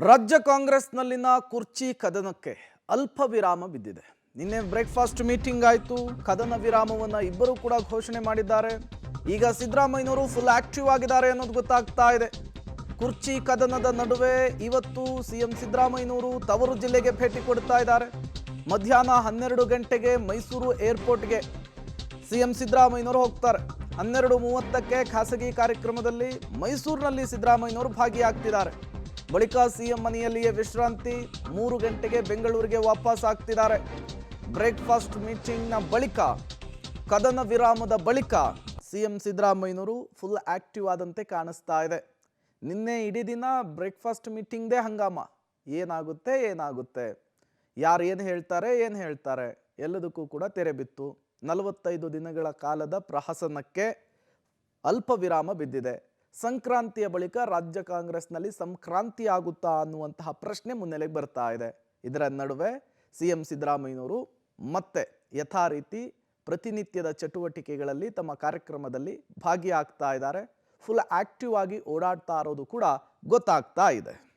ರಾಜ್ಯ ಕಾಂಗ್ರೆಸ್ನಲ್ಲಿನ ಕುರ್ಚಿ ಕದನಕ್ಕೆ ಅಲ್ಪ ವಿರಾಮ ಬಿದ್ದಿದೆ. ನಿನ್ನೆ ಬ್ರೇಕ್ಫಾಸ್ಟ್ ಮೀಟಿಂಗ್ ಆಯಿತು. ಕದನ ವಿರಾಮವನ್ನು ಇಬ್ಬರು ಕೂಡ ಘೋಷಣೆ ಮಾಡಿದ್ದಾರೆ. ಈಗ ಸಿದ್ದರಾಮಯ್ಯನವರು ಫುಲ್ ಆಕ್ಟಿವ್ ಆಗಿದ್ದಾರೆ ಅನ್ನೋದು ಗೊತ್ತಾಗ್ತಾ ಇದೆ. ಕುರ್ಚಿ ಕದನದ ನಡುವೆ ಇವತ್ತು ಸಿಎಂ ಸಿದ್ದರಾಮಯ್ಯನವರು ತವರು ಜಿಲ್ಲೆಗೆ ಭೇಟಿ ಕೊಡ್ತಾ ಇದ್ದಾರೆ. ಮಧ್ಯಾಹ್ನ 12 ಗಂಟೆಗೆ ಮೈಸೂರು ಏರ್ಪೋರ್ಟ್ಗೆ ಸಿಎಂ ಸಿದ್ದರಾಮಯ್ಯನವರು ಹೋಗ್ತಾರೆ. 12:30ಕ್ಕೆ ಖಾಸಗಿ ಕಾರ್ಯಕ್ರಮದಲ್ಲಿ ಮೈಸೂರಿನಲ್ಲಿ ಸಿದ್ದರಾಮಯ್ಯನವರು ಭಾಗಿಯಾಗ್ತಿದ್ದಾರೆ. ಬಳಿಕ ಸಿಎಂ ಮನೆಯಲ್ಲಿಯೇ ವಿಶ್ರಾಂತಿ. 3 ಗಂಟೆಗೆ ಬೆಂಗಳೂರಿಗೆ ವಾಪಸ್ ಆಗ್ತಿದ್ದಾರೆ. ಬ್ರೇಕ್ಫಾಸ್ಟ್ ಮೀಟಿಂಗ್ನ ಬಳಿಕ, ಕದನ ವಿರಾಮದ ಬಳಿಕ ಸಿಎಂ ಸಿದ್ದರಾಮಯ್ಯನವರು ಫುಲ್ ಆಕ್ಟಿವ್ ಆದಂತೆ ಕಾಣಿಸ್ತಾ ಇದೆ. ನಿನ್ನೆ ಇಡೀ ದಿನ ಬ್ರೇಕ್ಫಾಸ್ಟ್ ಮೀಟಿಂಗ್ದೇ ಹಂಗಾಮ. ಏನಾಗುತ್ತೆ, ಯಾರು ಏನು ಹೇಳ್ತಾರೆ ಎಲ್ಲದಕ್ಕೂ ಕೂಡ ತೆರೆ ಬಿತ್ತು. 45 ದಿನಗಳ ಕಾಲದ ಪ್ರಹಸನಕ್ಕೆ ಅಲ್ಪ ವಿರಾಮ ಬಿದ್ದಿದೆ. ಸಂಕ್ರಾಂತಿಯ ಬಳಿಕ ರಾಜ್ಯ ಕಾಂಗ್ರೆಸ್ನಲ್ಲಿ ಸಂಕ್ರಾಂತಿ ಆಗುತ್ತಾ ಅನ್ನುವಂತಹ ಪ್ರಶ್ನೆ ಮುನ್ನೆಲೆಗೆ ಬರ್ತಾ ಇದೆ. ಇದರ ನಡುವೆ ಸಿಎಂ ಸಿದ್ದರಾಮಯ್ಯನವರು ಮತ್ತೆ ಯಥಾ ರೀತಿ ಪ್ರತಿನಿತ್ಯದ ಚಟುವಟಿಕೆಗಳಲ್ಲಿ ತಮ್ಮ ಕಾರ್ಯಕ್ರಮದಲ್ಲಿ ಭಾಗಿಯಾಗ್ತಾ ಇದ್ದಾರೆ. ಫುಲ್ ಆಕ್ಟಿವ್ ಆಗಿ ಓಡಾಡ್ತಾ ಇರೋದು ಕೂಡ ಗೊತ್ತಾಗ್ತಾ ಇದೆ.